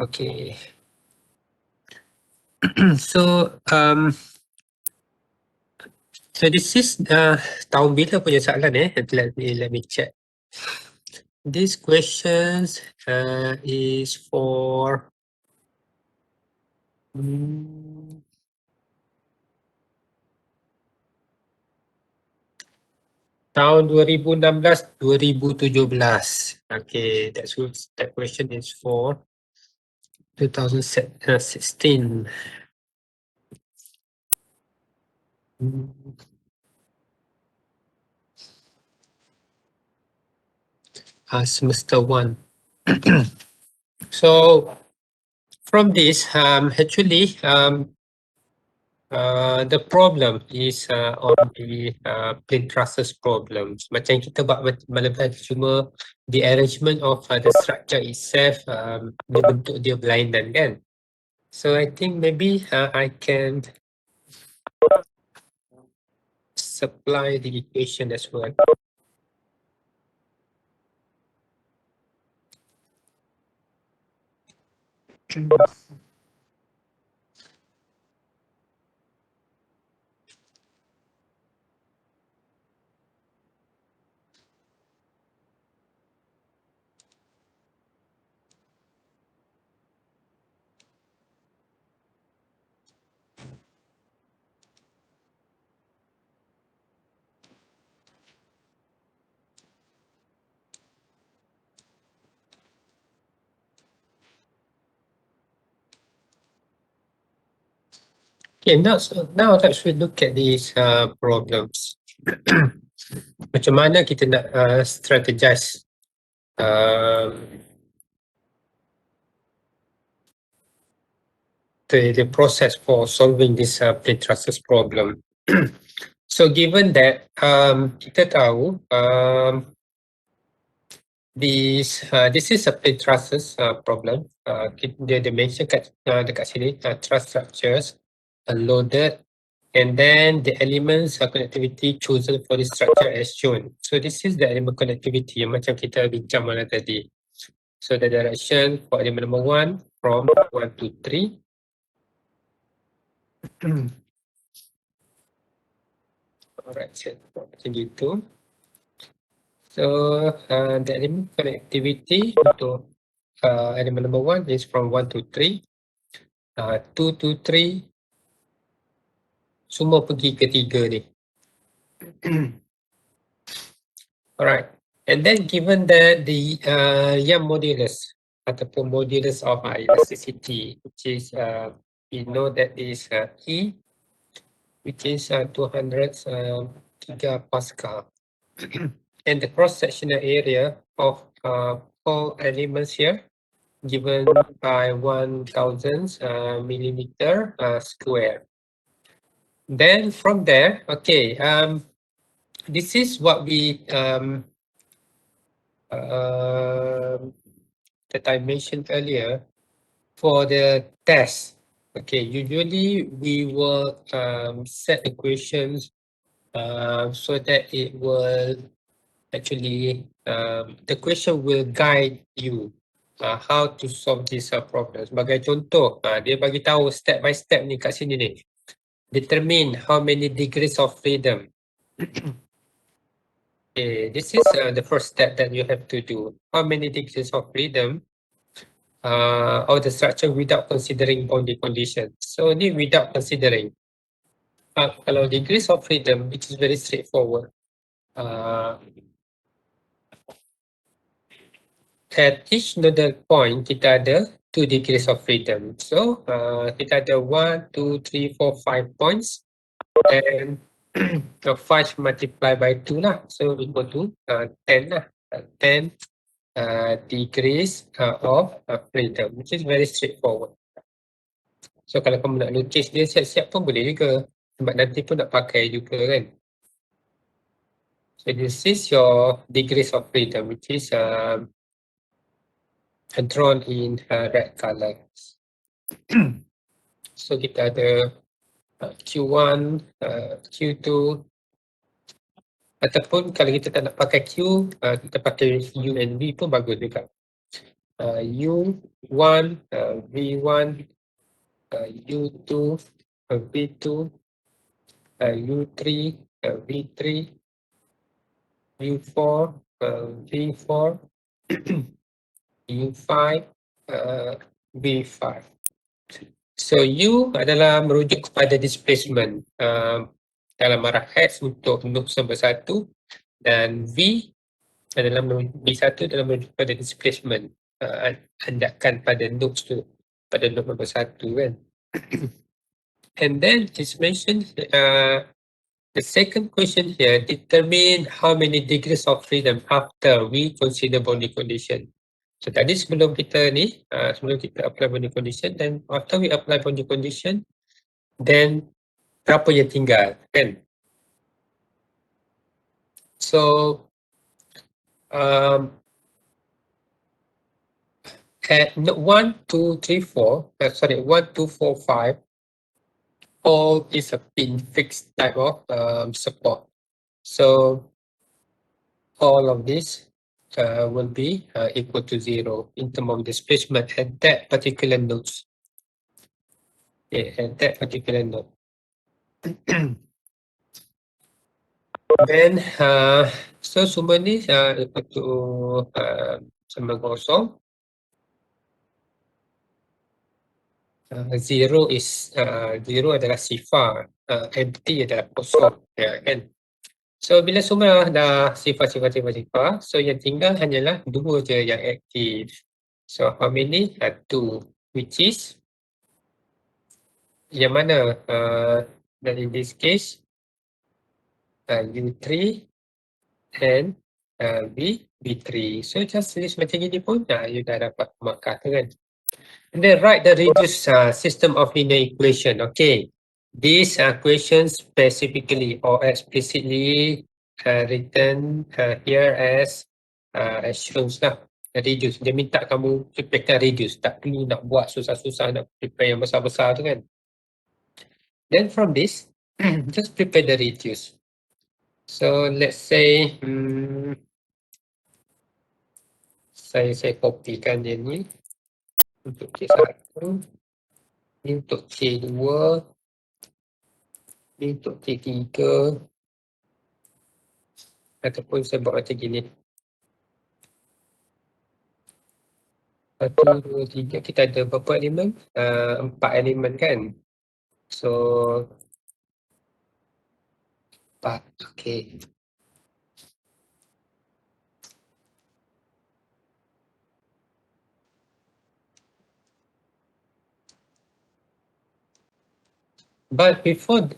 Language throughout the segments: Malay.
Okay. So so this is tahun bila punya soalan let me check. This questions is for tahun 2016-2017. Okay, that's what that question is for 2016. Semester 1. So from this, actually, the problem is on the plane trusses problems. Macam kita buat lebih cuma the arrangement of the structure itself, dia bentuk dia berlainan kan. So I think maybe I can supply the equation as well. Okay, now let's look at these problems. Macam mana kita nak strategize the process for solving this plane trusses problem. So given that kita tahu this is a plane trusses problem. Dia mention dekat sini truss structures loaded, and then the elements connectivity chosen for this structure as shown. So this is the element connectivity yang macam kita bincang malam tadi. So the direction for element number 1 from 1 to 3. Alright, so macam gitu. So the element connectivity untuk element number 1 is from 1 to 3. 2 to 3 semua pergi ke 3 ni. Alright, and then given that the Young modulus ataupun modulus of elasticity, which is we know that is E, which is 200 gigapascal. And the cross-sectional area of all elements here given by 1000 millimeter square. Then from there, okay, this is what we that I mentioned earlier for the test. Okay, usually we will set equations so that it will actually the question will guide you how to solve this problem. Sebagai contoh, dia bagi tahu step by step ni kat sini ni. Determine how many degrees of freedom. Okay, this is the first step that you have to do. How many degrees of freedom of the structure without considering boundary conditions. So ni without considering. Kalau degrees of freedom, which is very straightforward. At each nodal point, kita ada 2 degrees of freedom. So, kita ada 1, 2, 3, 4, 5 points. And 5 multiplied by 2 lah. So, equal to 10 lah. 10 degrees of freedom, which is very straightforward. So, kalau kamu nak lukis dia siap-siap pun boleh juga. Sebab nanti pun nak pakai juga kan. So, this is your degrees of freedom, which is drawn in red color. So kita ada Q1, Q2, ataupun kalau kita tak nak pakai Q, kita pakai U and V pun bagus juga. U1, V1, U2, V2, U3, V3, U4, V4, U5, V5. So U adalah merujuk kepada displacement dalam arah X untuk node nombor 1 dan V adalah V1 adalah merujuk kepada displacement andakan pada nodes tu, pada node nombor 1 kan. And then it's mentioned the second question here, determine how many degrees of freedom after we consider boundary condition. So tadi sebelum kita ni, sebelum kita apply boundary condition, then after we apply boundary condition, then berapa yang tinggal kan? So at 1, 2, 3, 4, 1, 2, 4, 5, all is a pin fixed type of support. So all of this will be equal to 0 in terms of displacement at that particular nodes. Okay, at that particular node. Then so semua ni equal to sama kosong. Zero is zero adalah sifar, empty adalah kosong, ya kan? So bila semua dah sifar, so yang tinggal hanyalah dua je yang aktif. So how many? Two, which is yang mana? Dan in this case U3 and V3. So just list macam ni pun you dah dapat markah kan. And then write the reduced system of linear equation. Okay, these questions specifically or explicitly written here as shown lah. Reduce. Dia minta kamu preparekan reduce. Tak perlu nak buat susah-susah nak prepare yang besar-besar tu kan. Then from this, just prepare the reduce. So let's say saya kopikan dia ni untuk K1, ni untuk K2, ni untuk K3, ataupun saya buat macam gini. 1, 2, 3, kita ada berapa elemen? 4 elemen kan? So 4, okay. But before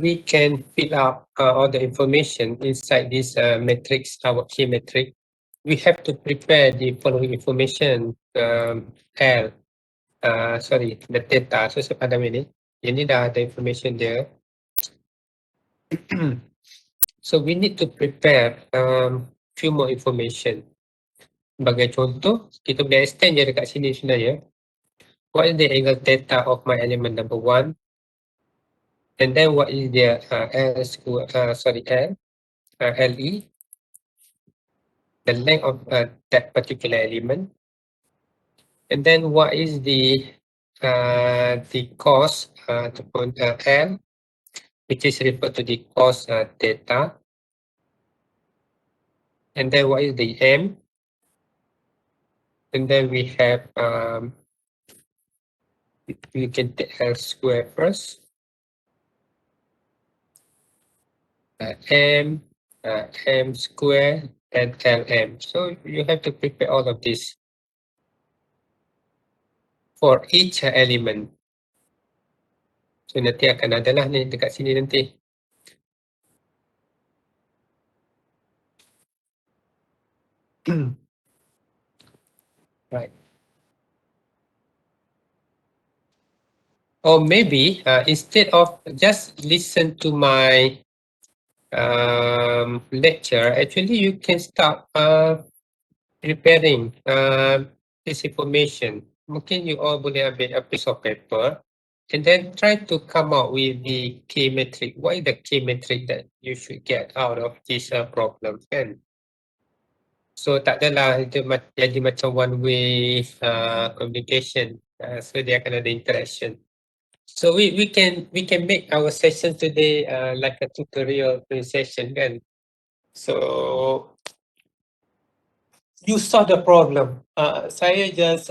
we can fill up all the information inside this matrix, our key matrix, we have to prepare the following information, L, the data. So saya padam ini dah ada information dia. So we need to prepare few more information. Sebagai contoh, kita boleh extend je dekat sini sebenarnya. What is the angle theta of my element number 1? And then what is the LE, the length of that particular element. And then what is the cos ataupun L, which is referred to the cos theta. And then what is the M? And then we have we can take L square first. M square and LM. So you have to prepare all of this for each element. So nanti akan ada lah ni dekat sini nanti. Right. Or maybe instead of just listen to my lecture, actually you can start preparing this information. Mungkin you all boleh ambil a piece of paper and then try to come out with the key metric. What is the key metric that you should get out of this problem? Kan? So tak adalah itu jadi macam one way communication. So dia akan ada interaction. So we can make our session today like a tutorial session kan. So you solve the problem. Saya just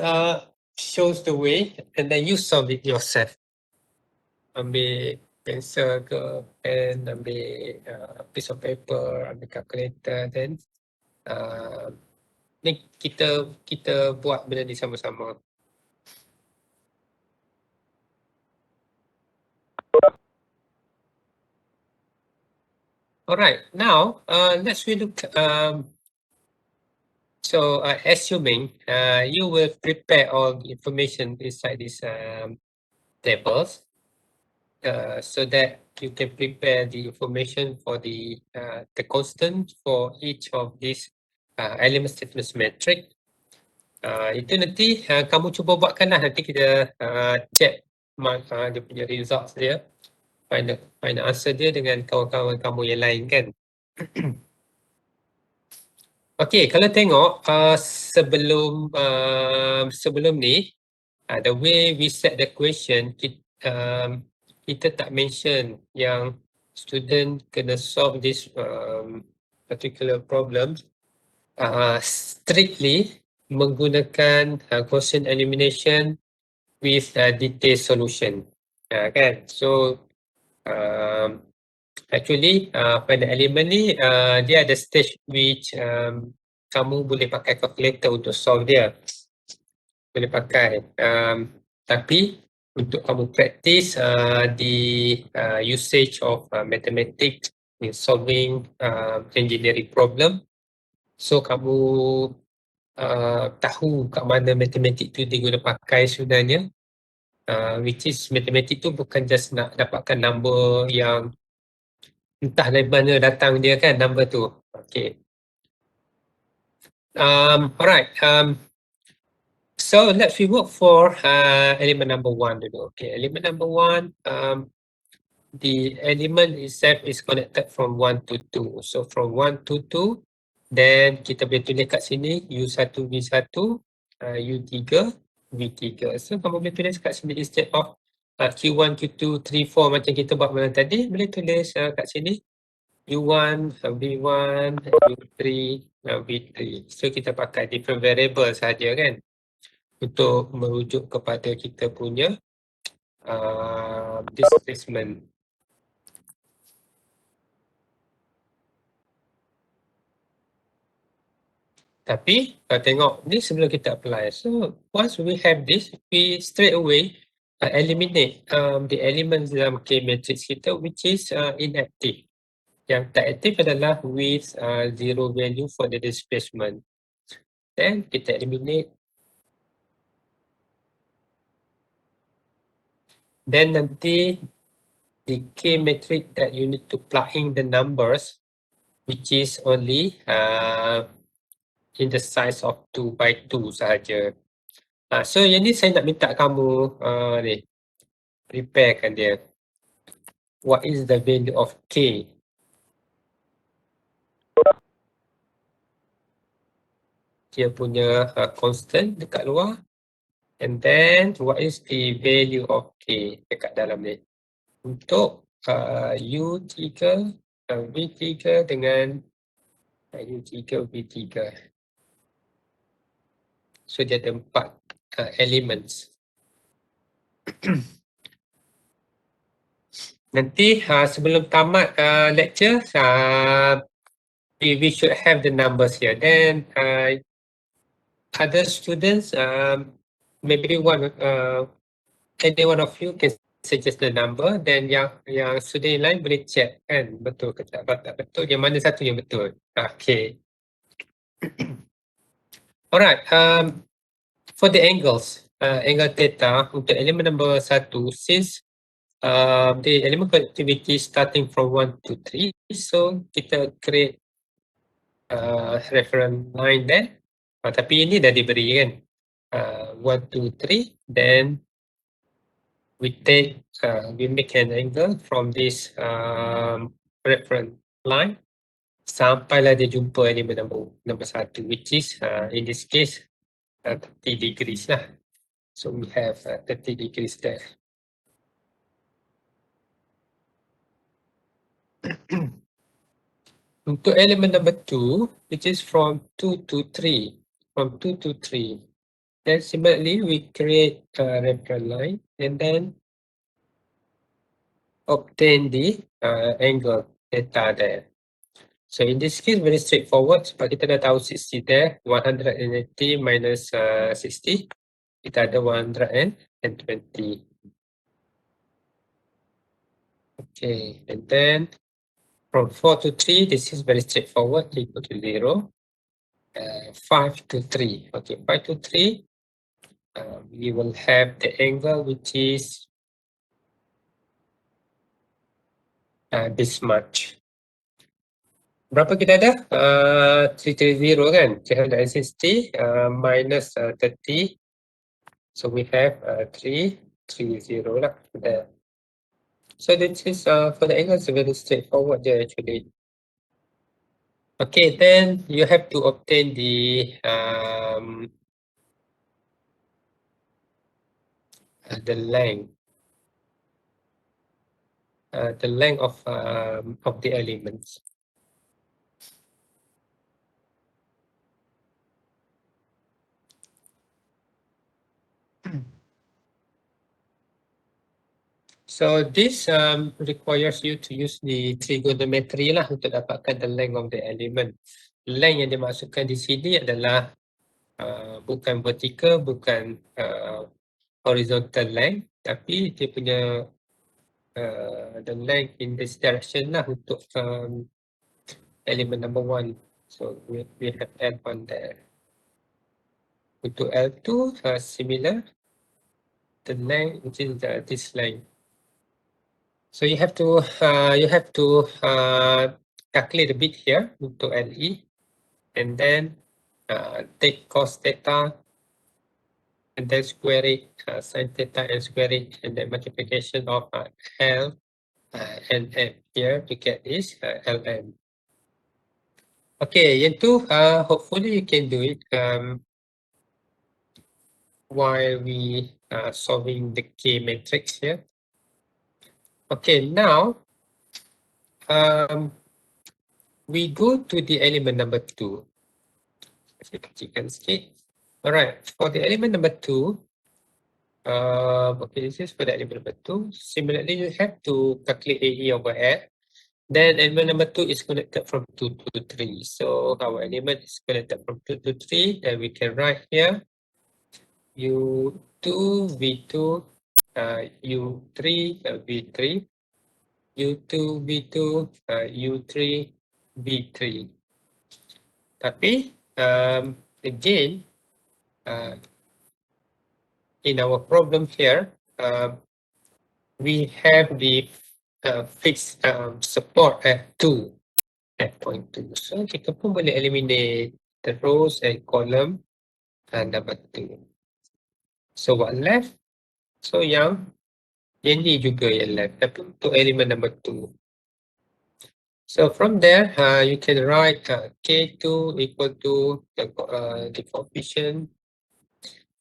shows the way and then you solve it yourself. Ambil pensel ke pen, ambil piece of paper, ambil calculator, then ni kita buat benda ni sama-sama. Alright, now let's we look. So assuming you will prepare all the information inside these tables, so that you can prepare the information for the constant for each of these element statements metric. Itu nanti kamu cuba buatkanlah, nanti kita check dia punya results dia, find answer dia dengan kawan-kawan kamu yang lain kan. Okay, kalau tengok sebelum ni, the way we set the question, kita tak mention yang student kena solve this particular problem strictly menggunakan quotient elimination with detailed solution. Kan? So actually pada elemen ni dia ada stage which kamu boleh pakai calculator untuk solve dia. Boleh pakai. Tapi untuk kamu practice the usage of mathematics in solving engineering problem, so kamu tahu kat mana matematik tu dia guna pakai sebenarnya, which is matematik tu bukan just nak dapatkan number yang entah dari mana datang dia kan, number tu. Okay. Alright. So let's we work for element number 1 dulu. Okay, element number 1, the element itself is connected from 1 to 2. So from 1 to 2, then kita boleh tulis kat sini U1, V1, U3, V3. So kamu boleh tulis kat sini instead of Q1, Q2, 3, 4 macam kita buat malam tadi, boleh tulis kat sini U1, V1, U3, V3. So kita pakai different variable saja kan, untuk merujuk kepada kita punya displacement. Tapi tengok ni sebelum kita apply. So once we have this, we straight away eliminate the elements dalam K matrix kita which is inactive. Yang tak aktif adalah with zero value for the displacement. Then kita eliminate. Then nanti the K matrix that you need to plug in the numbers, which is only in the size of 2 by 2 sahaja. So yang ni saya nak minta kamu ni preparekan dia. What is the value of K? Dia punya constant dekat luar. And then what is the value of K dekat dalam ni? Untuk U3, V3 dengan U3, V3. So dia ada 4 elements. Nanti sebelum tamat lecture, we should have the numbers here. Then other students, maybe any one of you can suggest the number, then yang student yang lain boleh check kan, betul ke tak betul, yang mana satu yang betul. Okay. Alright, for the angles, angle theta untuk elemen number 1, since the element connectivity starting from 1 to 3, so kita create reference line there. Tapi ini dah diberi kan, 1, 2, 3, then we take we make an angle from this reference line. sampailah dia jumpa elemen nombor 1, which is in this case 30 degrees lah. So we have 30 degrees there. Untuk elemen number 2, which is from 2 to 3. From 2 to 3. Then similarly, we create a reference line and then obtain the angle theta there. So in this case, very straightforward. Sebab kita dah tahu 60 there, 180 minus 60, kita ada 120. Okay, and then from 4 to 3, this is very straightforward, equal to 0. 5 to 3. Okay, 5 to 3, we will have the angle which is this much. Berapa kita ada? 330 kan? 360 minus 30. So we have 330 lah there. So this is for the angle, it's very straightforward there actually. Okay, then you have to obtain the length. The length of the elements. So this requires you to use the trigonometry lah untuk dapatkan the length of the element. Length yang dimaksudkan di sini adalah bukan vertical, bukan horizontal length, tapi dia punya the length in this direction lah untuk element number 1. So we have L1 there. Untuk L2 similar, the length which is this length. So you have to calculate a bit here untuk LE, and then take cos theta, and then square it, sin theta and square it, and then multiplication of L and M here to get this LM. Okay, yang tu hopefully you can do it while we solving the K matrix here. Okay, now we go to the element number 2. Saya kecilkan sikit. Alright, for the element number 2, okay, this is for the element number 2. Similarly, you have to calculate AE over L. Then element number 2 is connected from 2 to 3. So our element is connected from 2 to 3. Then we can write here U2, V2, U3, V3, U2, V2, U3, V3. Tapi again, in our problem here, we have the fixed support at 2, at point 2. So kita pun boleh eliminate the rows and column number 2. So what left? So yang ni juga yang left, tapi untuk element number 2. So from there, you can write K2 equal to the coefficient.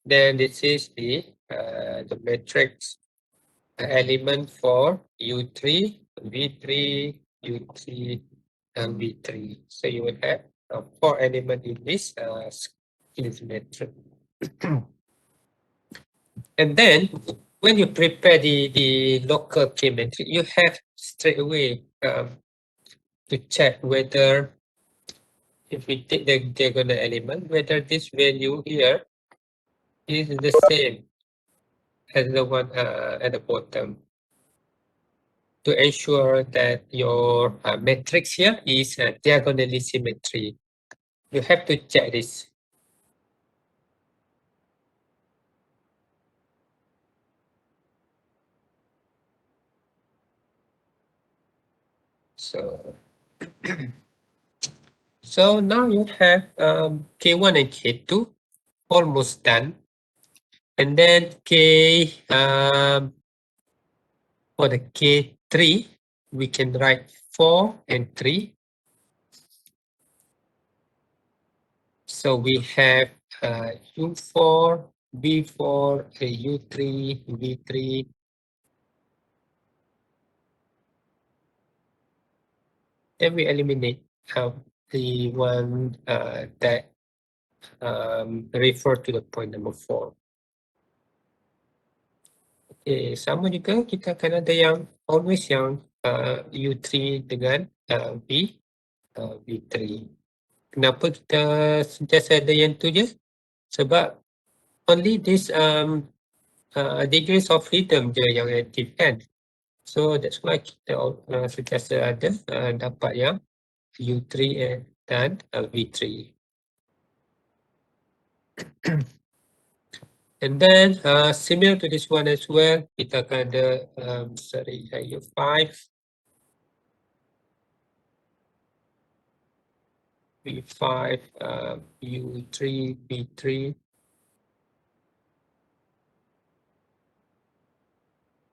Then this is the matrix element for U3, V3, U3, and V3. So you will have 4 elements in this matrix. And then when you prepare the local K matrix, you have straight away to check whether if we take the diagonal element, whether this value here is the same as the one at the bottom, to ensure that your matrix here is diagonally symmetry. You have to check this. So now you have K1 and K2 almost done. And then for the K3, we can write 4 and 3. So we have U4, B4, U3, V3. Then we eliminate the one that refer to the point number 4. Okay, sama juga kita akan ada yang always yang U3 dengan V3. Kenapa kita sentiasa ada yang tu je? Sebab only this degrees of freedom je yang aktif kan. So that's why kita sentiasa ada dapat yang U3 dan V3. And then similar to this one as well, kita akan ada U5, V5, U3, V3.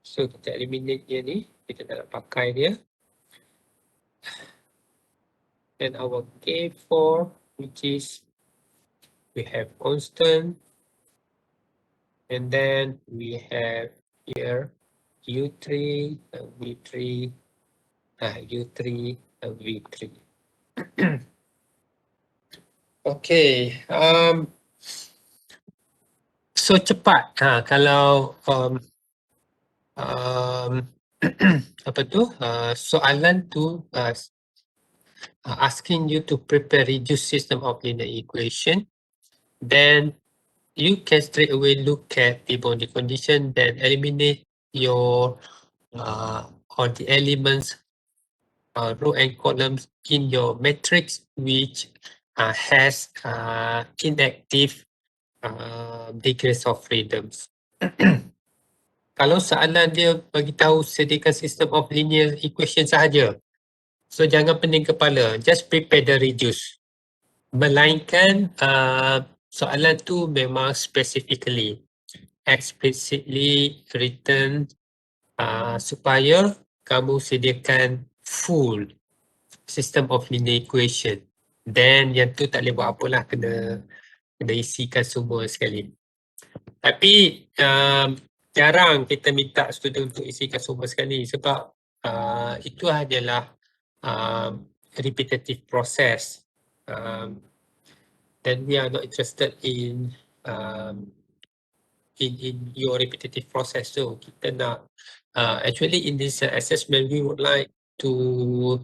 So kita eliminate dia ni, kita tak nak pakai dia. And our K4, which is we have constant, and then we have here U3, V3, U3, V3. Okay, so cepat. Kalau apa tu? Soalan tu asking you to prepare reduced system of linear equation, then you can straight away look at the boundary condition, then eliminate your or the elements row and columns in your matrix which has inactive degrees of freedoms. Kalau soalan dia bagi tahu sediakan system of linear equation sahaja, so jangan pening kepala, just prepare the reduce. Melainkan soalan tu memang specifically, explicitly written supaya kamu sediakan full system of linear equation. Then yang tu tak boleh buat apalah, kena isikan semua sekali. Tapi jarang kita minta student untuk isikan semua sekali sebab itu adalah repetitive process. Then we are not interested in your repetitive process. So kita nak actually in this assessment we would like to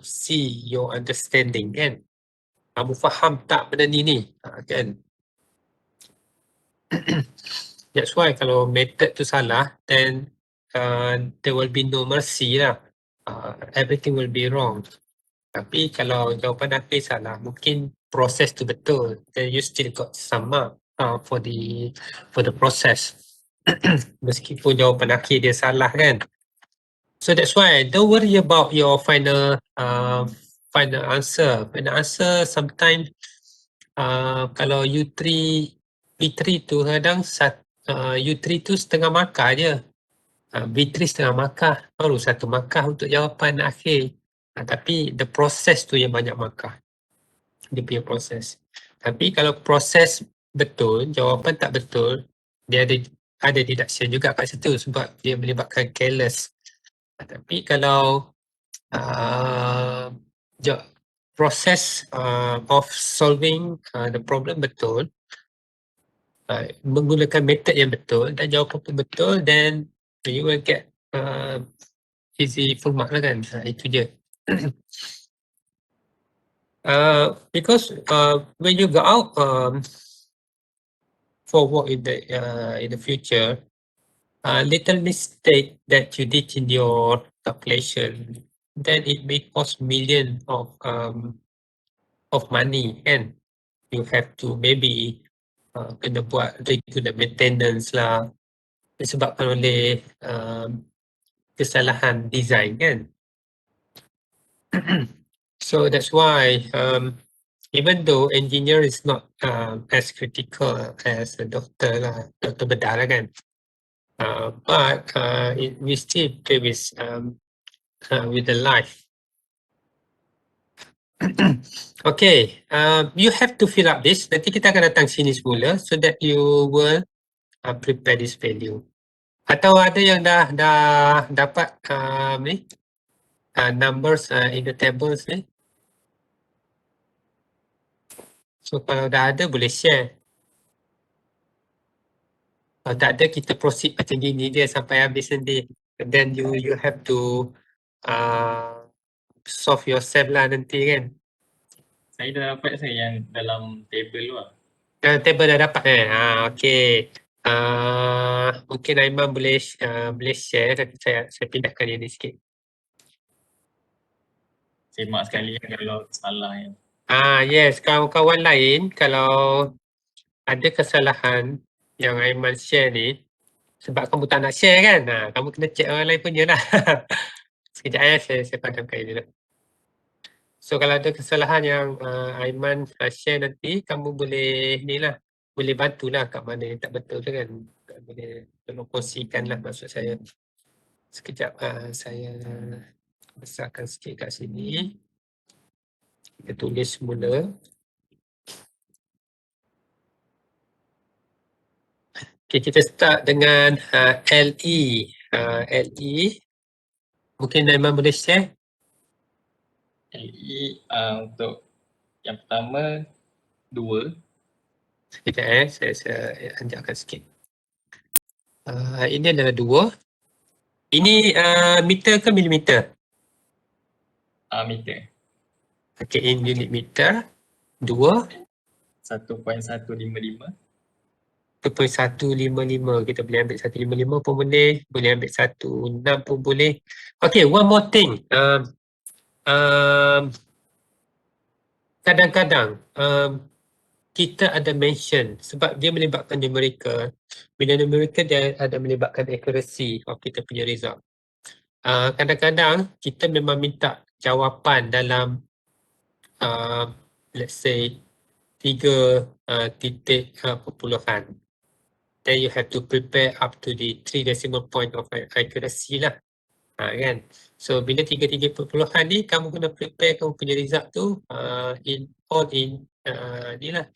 see your understanding kan. Kamu faham tak benda ni kan? That's why kalau method tu salah, then there will be no mercy lah. Everything will be wrong. Tapi kalau jawapan akhir salah, mungkin proses tu betul. Then you still got some mark for the process. Meskipun jawapan akhir dia salah kan. So that's why don't worry about your final answer. Final answer sometimes kalau U3 V3 tu kadang U3 tu setengah markah je. V3 setengah markah, baru satu markah untuk jawapan akhir. Tapi the process tu yang banyak markah. Dia punya proses. Tapi kalau proses betul, jawapan tak betul, dia ada deduction juga kat situ sebab dia melibatkan careless. Tapi kalau process of solving the problem betul, menggunakan method yang betul dan jawapan pun betul, then you will get easy full mark lah kan. Itu je. Because when you go out for work in the future, little mistake that you did in your calculation, then it may cost million of money kan. You have to maybe kena buat regular maintenance lah, disebabkan oleh kesalahan design kan. So that's why even though engineer is not as critical as a doctor lah, doktor bedah lah kan, but we still play with the life. Okay, you have to fill up this. Nanti kita akan datang sini semula so that you will prepare this value. Atau ada yang dah dapat ni numbers in the tables ni. So kalau dah ada boleh share. Kalau tak ada kita proceed macam gini dia sampai habis nanti. And then you have to solve yourself lah nanti kan. Saya dah dapat saya yang dalam table tu lah. Table dah dapat okay. Mungkin Aiman boleh share, tapi saya pindahkan ini sikit. Semak sekali kalau salah kan. Yes, kawan-kawan lain kalau ada kesalahan yang Aiman share ni, sebab kamu tak nak share kan, kamu kena check orang lain punya lah. Sekejap saya padamkan ini dulu. So kalau ada kesalahan yang Aiman share nanti, kamu boleh ni lah, boleh bantulah kat mana yang tak betul tu kan. Boleh tolong kongsikan lah maksud saya. Sekejap saya besarkan sikit kat sini. Kita tulis semula. Okay, kita start dengan LE. LE. Mungkin Aiman boleh share? LE untuk yang pertama 2. Sekejap saya anjakkan sikit. Ini adalah 2. Ini meter ke milimeter? Meter. Okay, in unit meter. 2. 1.155. 1.155. Kita boleh ambil 155 pun boleh. Boleh ambil 16 pun boleh. Okay, one more thing. Kadang-kadang kita ada mention sebab dia melibatkan numerical. Bila numerical dia ada melibatkan accuracy of kita punya result. Kadang-kadang kita memang minta jawapan dalam let's say 3 titik perpuluhan. Then you have to prepare up to the 3 decimal point of accuracy lah. Kan? So bila 3 titik perpuluhan ni kamu kena prepare kamu punya result tu in ni lah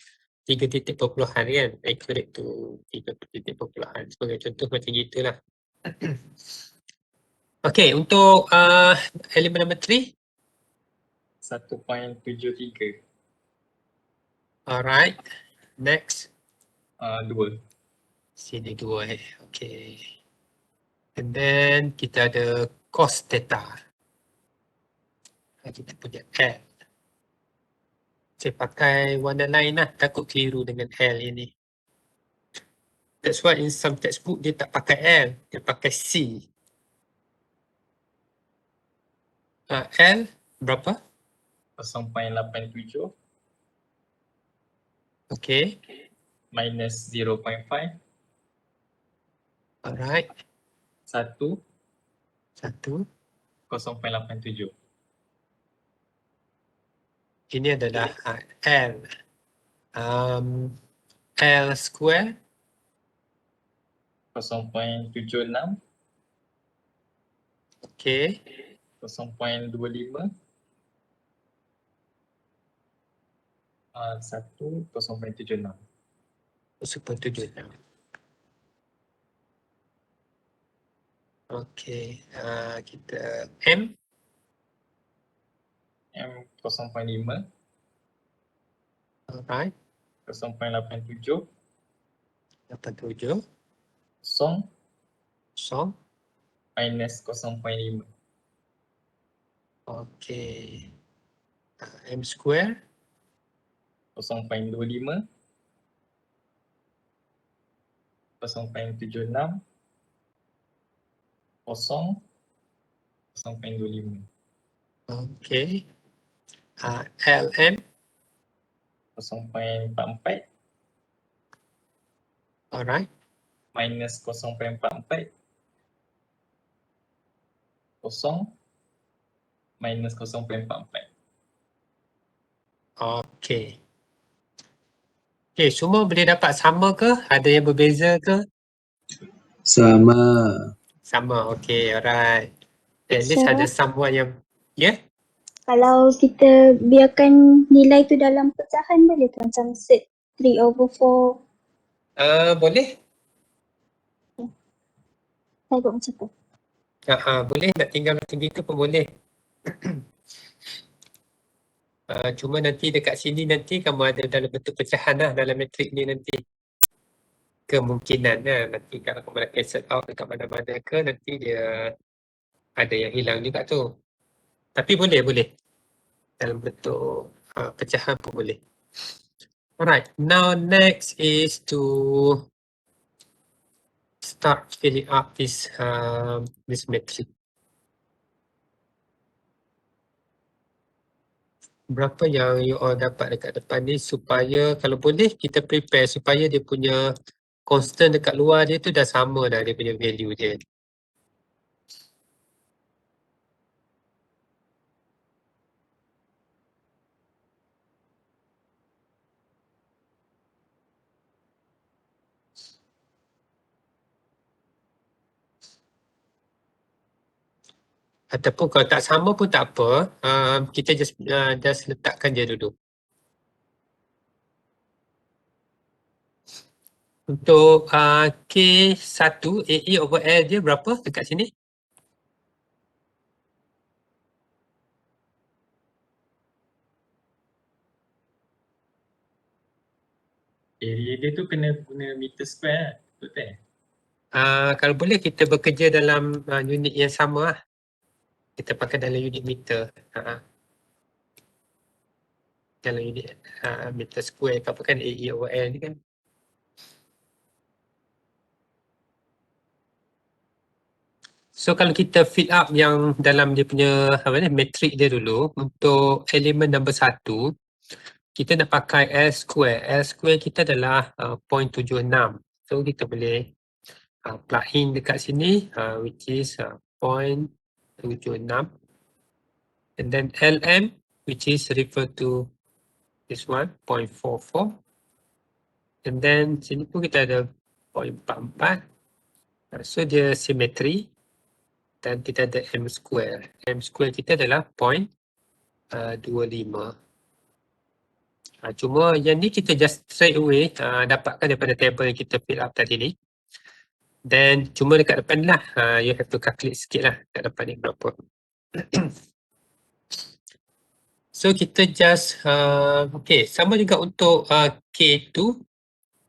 3 titik perpuluhan kan, accurate to 3 titik perpuluhan. Sebagai contoh macam gitulah. Okay, untuk elemen number 3. 1.73. Alright, next. 2. Sini 2 okay. And then kita ada cos theta. Kita punya L. Saya pakai warna lain lah, takut keliru dengan L ini. That's why in some textbook dia tak pakai L, dia pakai C. L berapa? 0.87 Okay. minus 0.5. Alright. 1. 1. 0.87. Ini adalah L. L square. 0.76. Okay. 0.25. 0.76. 0.76. Okay. Kita M. M 0.5. Alright. 0.87. 87. Song So. minus 0.5. Okay. M square. 0.25. 0.76. 0.25. Okay. LM. 0.44. Alright. Minus 0.44. 0 minus 0.44. Okay. Okay, semua boleh dapat sama ke? Ada yang berbeza ke? Sama. Sama, okay, alright. At least ada someone yang, yeah? Kalau kita biarkan nilai tu dalam pecahan boleh ke macam set 3/4? Boleh. Saya buat macam tu. Boleh, nak tinggal macam gitu pun boleh. Cuma nanti dekat sini nanti kamu ada dalam bentuk pecahan lah dalam matrik ni nanti. Kemungkinan lah nanti kalau kamu nak cancel out dekat mana-mana ke nanti dia ada yang hilang juga tu. Tapi boleh. Dalam bentuk pecahan pun boleh. Alright, now next is to start filling up this matrix. Berapa yang you all dapat dekat depan ni supaya kalau boleh kita prepare supaya dia punya constant dekat luar dia tu dah sama dah dia punya value dia. Ataupun kalau tak sama pun tak apa, kita just letakkan dia dulu. Untuk K1 AE over L dia berapa dekat sini? Area dia tu kena guna meter square lah. Betul? Kalau boleh kita bekerja dalam unit yang sama lah. Kita pakai dalam unit meter. Dalam unit meter square apa kan AE over L ni kan. So kalau kita fill up yang dalam dia punya matrix dia dulu untuk elemen number 1 kita nak pakai L square. L square kita adalah 0.76. So kita boleh plug in dekat sini which is 0.76 and then LM which is refer to this one 0.44 and then sini pun kita ada 0.44. So dia symmetry dan kita ada M square. M square kita adalah 0.25. Cuma yang ni kita just straight away dapatkan daripada table yang kita fill up tadi ni. Then cuma dekat depan lah, you have to calculate sikit lah dekat depan ni berapa. So kita just, okay, sama juga untuk K2.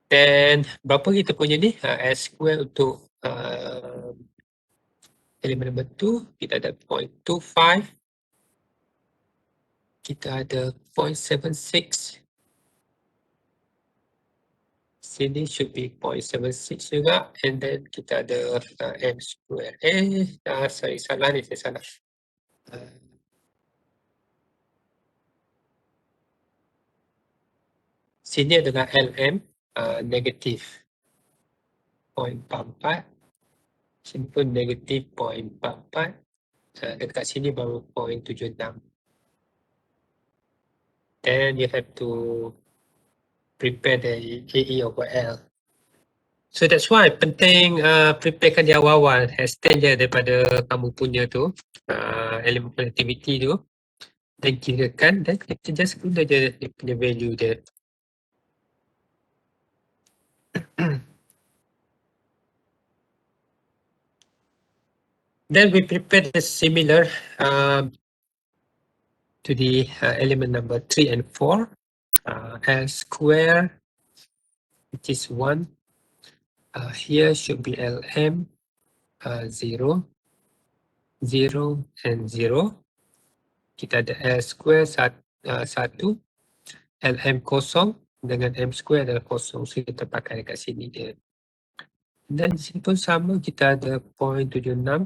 Then berapa kita punya ni, S square untuk elemen number 2, kita ada 0.25. Kita ada 0.76. Sini should be 0.76 juga. And then kita ada M square. Sorry, salah ni, saya salah. Sini adalah LM, negatif 0.44. Sini pun negatif 0.44. Dekat sini baru 0.76. Then you have to prepare the AE over L. So that's why penting preparekan di awal-awal, extend je daripada kamu punya tu, elemen connectivity tu. Dan kirakan dan kita just guna je dia punya value dia. Then we prepare the similar to the element number 3 and 4. L square, which is 1. Here should be LM 0, 0 and 0. Kita ada L square 1, LM kosong dengan M square adalah kosong. So kita pakai dekat sini dia. Dan di sini pun sama, kita ada 0.76.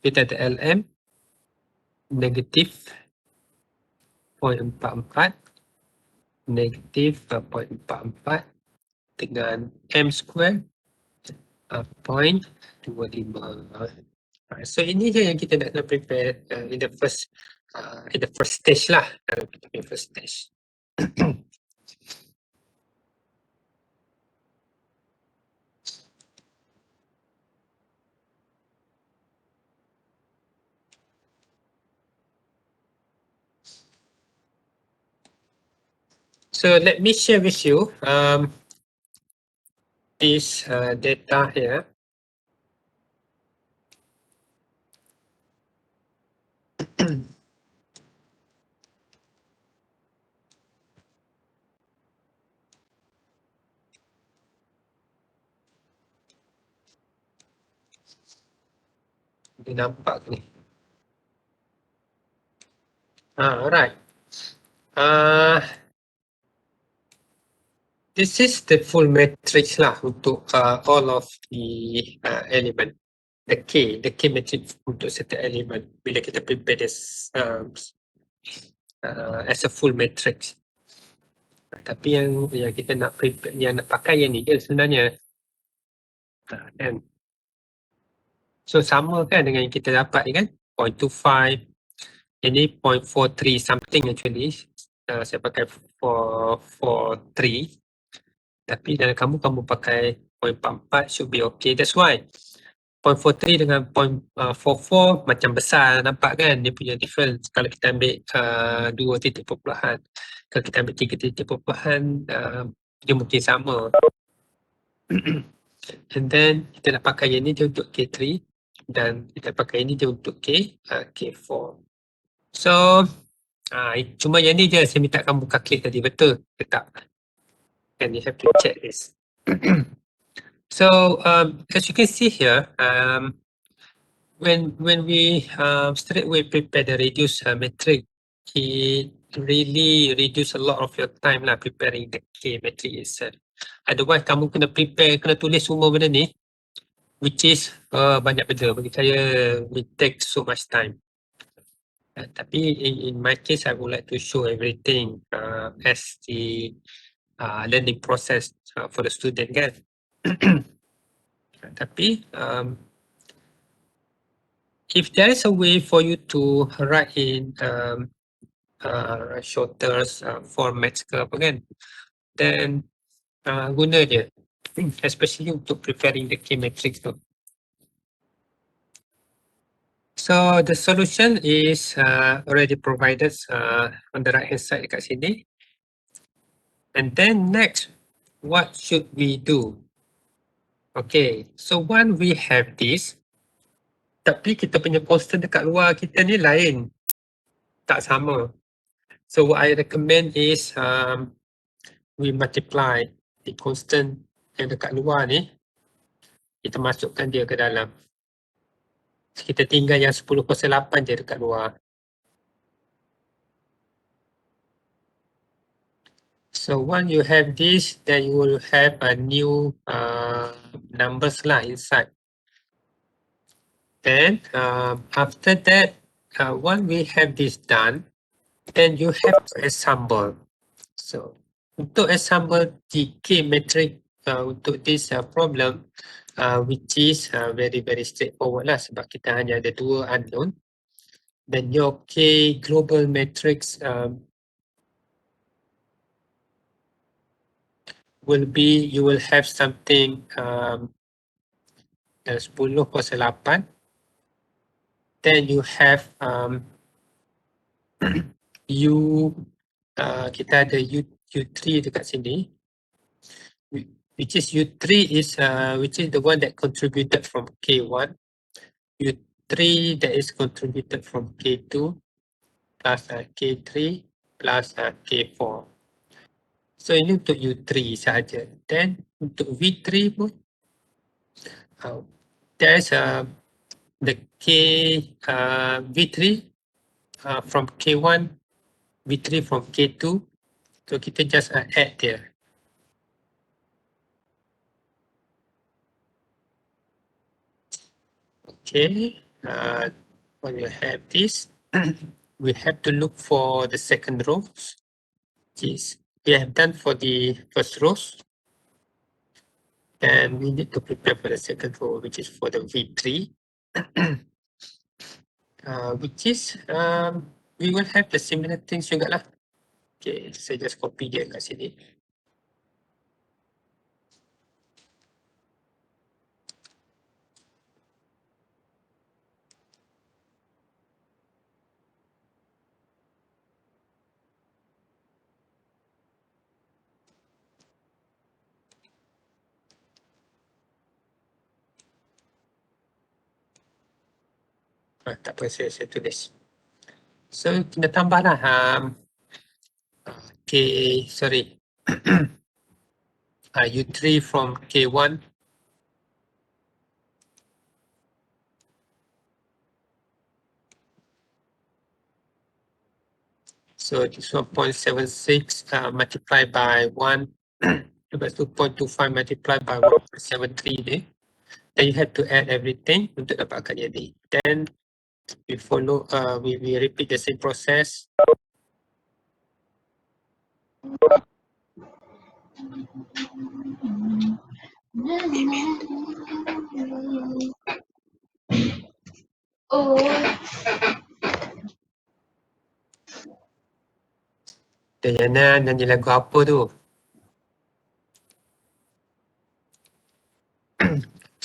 Kita ada LM negatif 0.44, negatif 0.44 dengan M square 0.25. So ini je yang kita nak prepare in the first stage lah, dalam kita punya first stage. So let me share with you this data here. Dia nampak ni. Alright. This is the full matrix lah untuk all of the element. The K matrix untuk setiap element bila kita prepare this as a full matrix. Tapi yang kita nak prepare, yang nak pakai yang ni je sebenarnya. Kan? So sama kan dengan yang kita dapat ni kan, 0.25, ini 0.43 something actually. Saya pakai 443. Tapi dalam kamu pakai 0.44 should be okay. That's why 0.43 dengan 0.44 macam besar, nampak kan dia punya difference. Kalau kita ambil 2 titik perpuluhan, kalau kita ambil 3 titik perpuluhan, dia mungkin sama. And then kita nak pakai yang ni dia untuk K3 dan kita pakai ini dia untuk K4. So cuma yang ni je saya minta kamu calculate tadi, betul ke tak? And you have to check this. So as you can see here, when we straight away prepare the reduce matrix, it really reduce a lot of your time lah preparing the K matrix itself. Otherwise kamu kena prepare, kena tulis semua benda ni, which is banyak benda bagi saya, will take so much time. Tapi in my case, I would like to show everything as the learning process for the student kan. Tapi if there is a way for you to write in shorter formats ke apa kan, then guna je, especially untuk preparing the K matrix tu. So the solution is already provided on the right hand side dekat sini. And then next, what should we do? Okay, so when we have this, tapi kita punya constant dekat luar kita ni lain, tak sama. So what I recommend is we multiply the constant yang dekat luar ni, kita masukkan dia ke dalam. Kita tinggal yang 10/8 je dekat luar. So when you have this, then you will have a new numbers lah inside. Then after that, when we have this done, then you have to assemble. So untuk assemble the K matrix untuk this problem, which is very straightforward lah sebab kita hanya ada 2 unknown. Then your K global matrix will be, you will have something 10/8. Then you have kita ada U3 dekat sini, which is U3 is which is the one that contributed from K1, U3 that is contributed from K2 plus K3 plus K4. So ini untuk U3 sahaja. Then untuk V3 pun there is the K V3 from K1, V3 from K2. So kita just add there. Okay, when you have this, we have to look for the second row. Yes, we have done for the first row. And we need to prepare for the second row, which is for the V3. Which is, we will have the similar things juga lah. Okay, saya just copy dia kat sini. Tak apa, saya tulis. So kita tambahlah K, sorry. U3 from K1. So this 1.76 multiplied by 1 lepas tu 0.25 multiplied by 1.73 ni. Then you have to add everything untuk dapatkan yang ni. Then we follow, we repeat the same process. Oh, Dayana nyanyi lagu apa tu?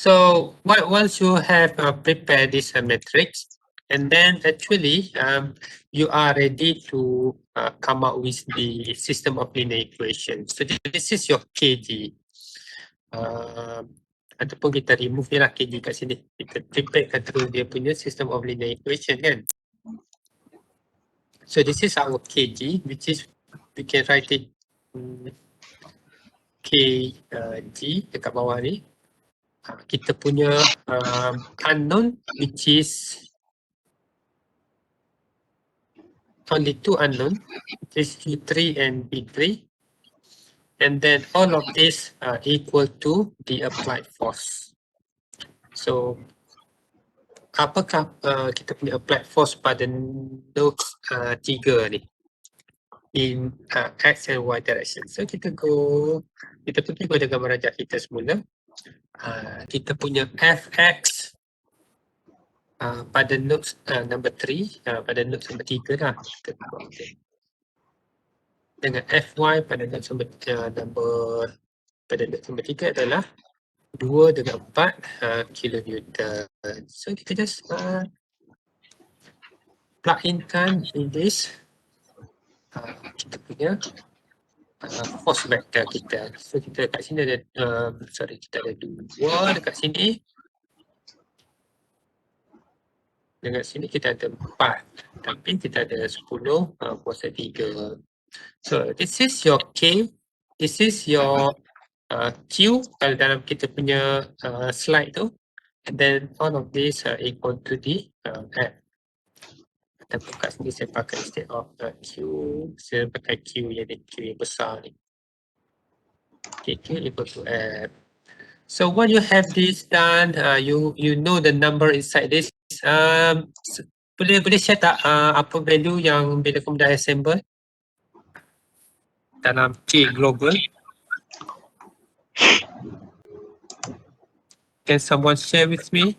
So once you have prepared this matrix, and then actually you are ready to come up with the system of linear equation. So this is your KG. Ataupun kita remove je lah KG kat sini. Kita prepare terus dia punya system of linear equation kan. So this is our KG, which is we can write it KG dekat bawah ni. Kita punya unknown, which is only two unknown, which is U3 and B3. And then all of this equal to the applied force. So apakah kita punya applied force pada nodes 3 ni in X and Y direction. So kita pergi pada gambar rajah kita semula. Kita punya Fx pada nodes number 3, pada nodes number 3 lah. Kita buat macam. Dengan Fy pada nodes number pada nodes number 3 adalah 2 dengan 4 kilonewton. So kita just plug in kan in this kita punya force vector kita. So kita kat sini ada kita ada 2 dekat sini. Dekat sini kita ada 4, tapi kita ada 10 kuasa 3. So this is your K, this is your Q kalau dalam kita punya slide tu, and then all of this equal to the F. Tapi kat sini saya pakai instead of Q, saya pakai Q yang ni, Q yang besar ni. Okay, Q equal to F. So when you have this done, you know the number inside this. Boleh share tak apa value yang bila kamu dah assemble dalam K global? Can someone share with me?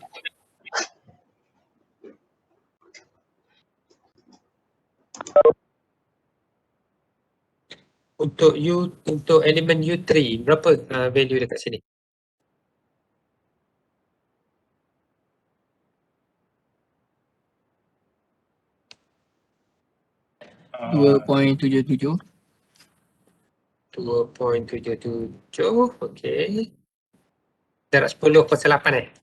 Untuk elemen U3 berapa value dekat sini? 2.77. 2.77, okey. Darab 10 kuasa 8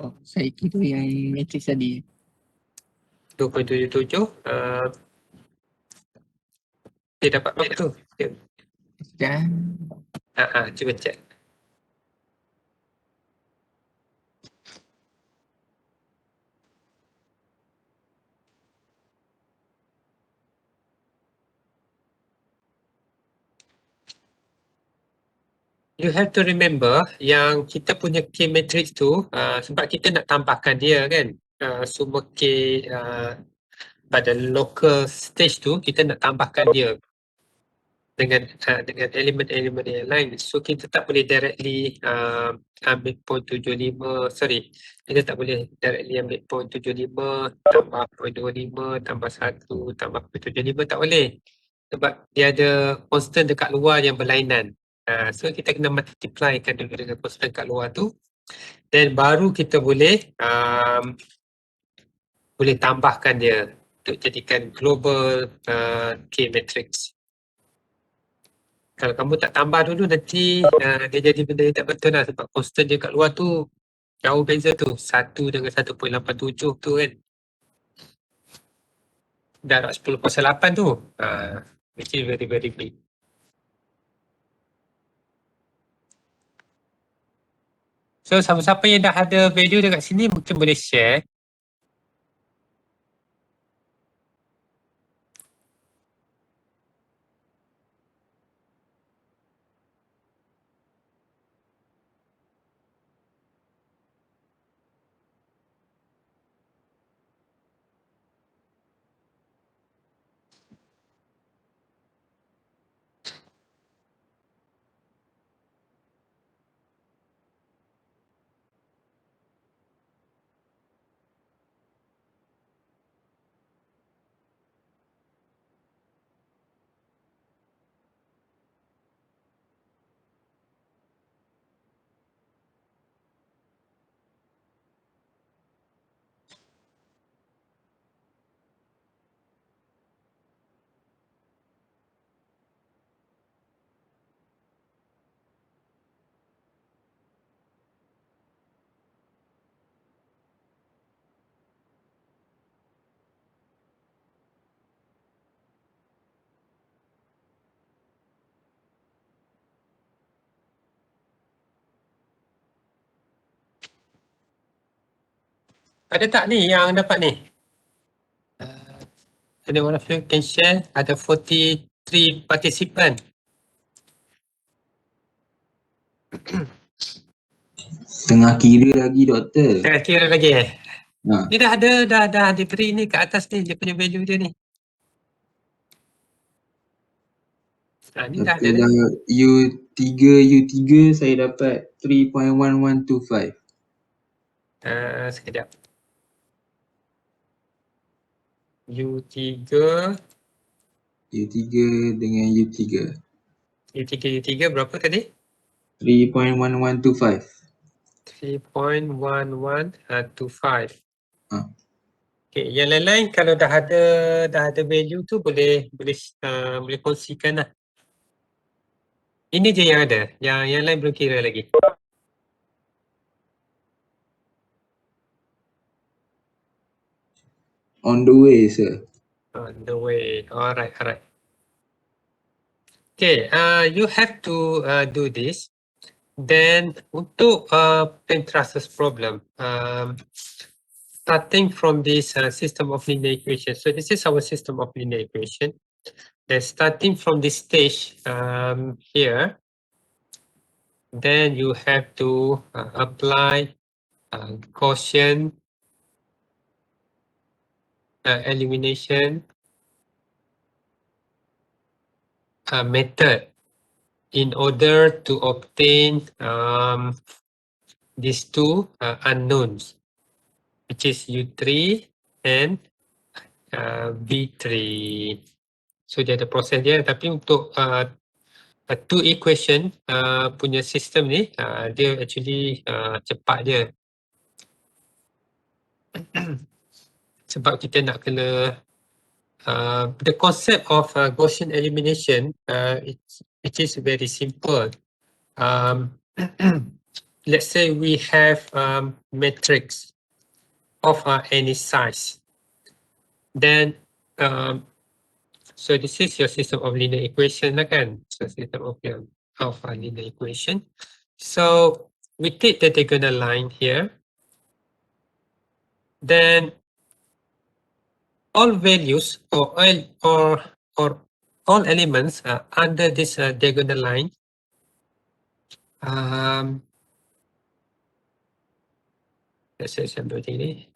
Oh, saya kira yang matrix tadi. 2.77. Dia dapat berapa tu? Dan Cuba check. You have to remember yang kita punya K matrix tu sebab kita nak tambahkan dia kan, semua K pada local stage tu kita nak tambahkan dia dengan elemen-elemen yang lain. So kita tak boleh directly ambil 0.75, sorry, kita tak boleh directly ambil 0.75 tambah 0.25 tambah 1 tambah 0.75, tak boleh. Sebab dia ada constant dekat luar yang berlainan. So kita kena multiply kan dulu dengan constant kat luar tu. Then baru kita boleh tambahkan dia untuk jadikan global K matrix. Kalau kamu tak tambah dulu nanti dia jadi benda yang tak betul lah sebab constant je kat luar tu Jauh beza tu. 1 dengan 1.87 tu kan. Darab 10/8 tu. Which is very very big. So siapa-siapa yang dah ada value dekat sini mungkin boleh share. Ada tak ni yang dapat ni? Any one of you can share? Ada 43 participant. Tengah kira lagi doktor. Saya kira lagi Ha. Ni dah ada 3 ni kat atas ni, dia punya value dia ni. Ni dah ada Doktor dah. dah U3 saya dapat 3.1125. Sekejap. U3 U3 dengan U3 berapa tadi? 3.1125. 3.1125. Ha. Okay, yang lain-lain kalau dah ada value tu boleh kongsikan lah. Ini je yang ada. Yang lain belum kira lagi. On the way sir. On the way. Alright. Okay, you have to do this. Then untuk Pentrace's problem, starting from this system of linear equation. So this is our system of linear equation. Then starting from this stage here, then you have to apply Gaussian elimination method in order to obtain these two unknowns, which is U3 and B3. So dia ada proses dia, tapi untuk two equation punya sistem ni dia actually cepat dia. Sebab kita nak kena the concept of Gaussian elimination it is very simple. Let's say we have matrix of any size. Then so this is your system of linear equation lah kan? So system of linear equation. So we take the diagonal line here. Then all values or all elements under this diagonal line let's say something ni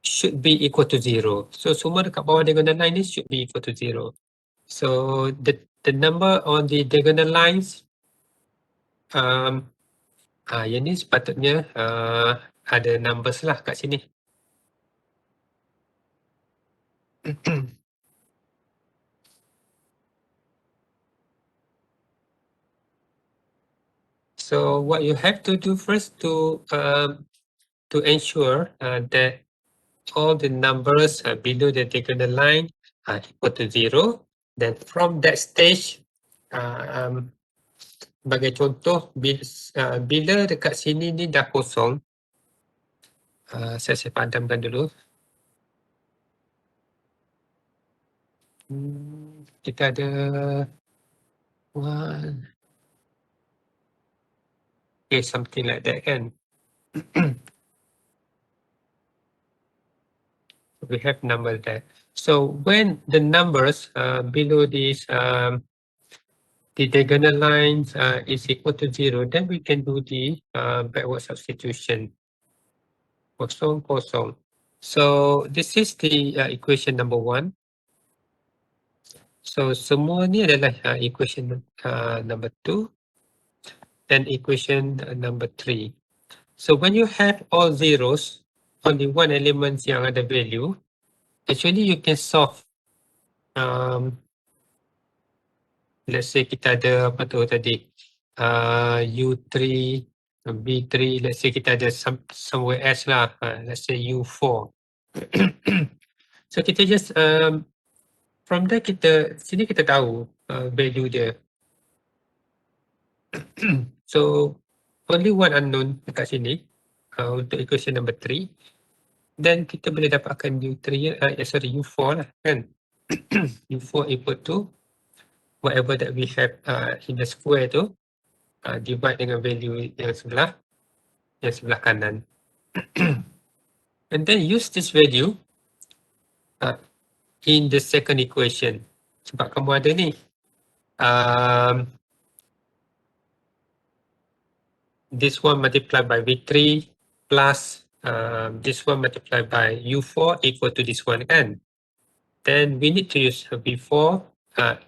should be equal to 0. So semua dekat bawah diagonal line ni should be equal to 0. So the number on the diagonal lines yang ni sepatutnya ada numbers lah kat sini. So what you have to do first to ensure that all the numbers below the diagonal line are equal to 0. Then from that stage, sebagai contoh, bila dekat sini ni dah kosong, Saya padamkan dulu. Kita ada one. Okay, something like that kan. We have number there. So when the numbers below this the diagonal lines is equal to 0, then we can do the backward substitution. Kosong, kosong. So this is the equation number 1. So semua ni adalah equation number 2 dan equation number 3. So when you have all zeros, only one element yang ada value, actually you can solve. Let's say kita ada apa tu tadi, U3, B3, let's say kita ada somewhere else lah, let's say U4. So kita just from there sini kita tahu value dia. So only one unknown dekat sini untuk equation number 3. Then kita boleh dapatkan U3, U4 lah kan. U4 equal to whatever that we have in the square tu, divide dengan value yang sebelah kanan. And then use this value in the second equation. Sebab kamu ada ni this one multiplied by V3 plus this one multiplied by U4 equal to this one kan. Then we need to use V4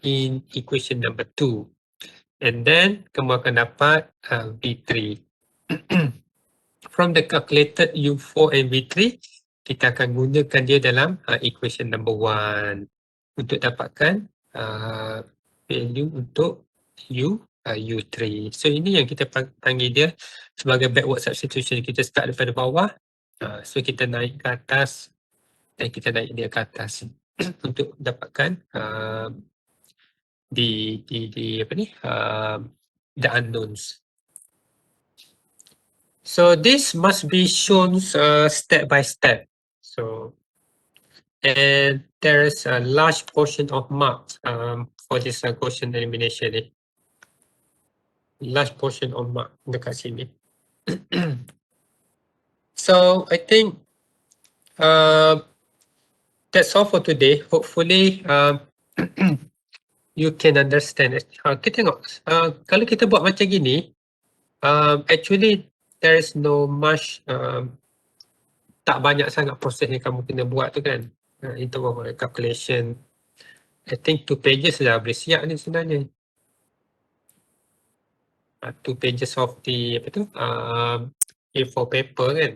in equation number 2. And then kamu akan dapat V3. From the calculated U4 and V3, kita akan gunakan dia dalam equation number 1 untuk dapatkan value untuk U3. So ini yang kita panggil dia sebagai backward substitution. Kita start daripada bawah, so kita naik ke atas dan kita naik dia ke atas untuk dapatkan the unknowns. So this must be shown step by step. So, and there is a large portion of marks for this Gaussian elimination. Large portion of mark dekat sini. So I think that's all for today. Hopefully you can understand. Kita tengok kalau kita buat macam gini, actually there is no much tak banyak sangat proses yang kamu kena buat tu kan, in terms of calculation. I think 2 pages dah boleh siap ni sebenarnya. 2 pages of the apa tu A4 paper kan.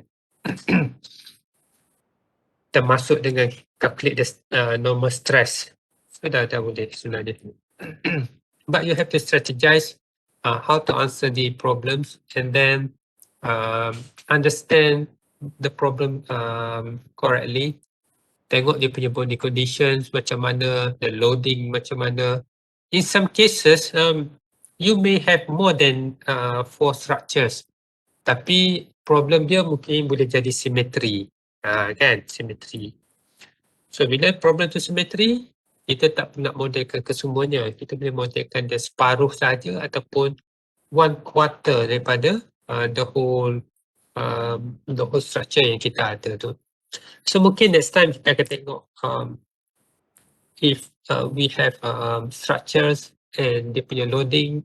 Termasuk dengan calculate the normal stress. So dah boleh sebenarnya. But you have to strategize how to answer the problems and then understand the problem correctly. Tengok dia punya body conditions macam mana, the loading macam mana. In some cases, you may have more than 4 structures. Tapi problem dia mungkin boleh jadi symmetry. Kan, symmetry. So bila problem tu symmetry, kita tak nak modelkan kesemuanya. Kita boleh modelkan dia separuh saja ataupun 1/4 daripada the whole structure yang kita ada tu. So mungkin next time kita akan tengok if we have structures and dia punya loading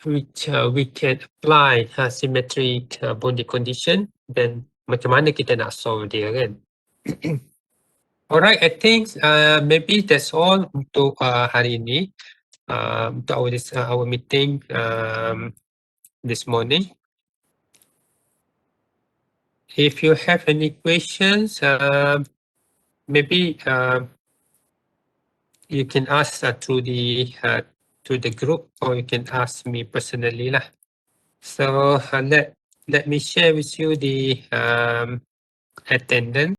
which we can apply symmetric boundary condition, then macam mana kita nak solve dia kan. Alright, I think maybe that's all untuk hari ini, untuk our meeting this morning. If you have any questions, maybe you can ask through the group, or you can ask me personally lah. So let me share with you the attendance.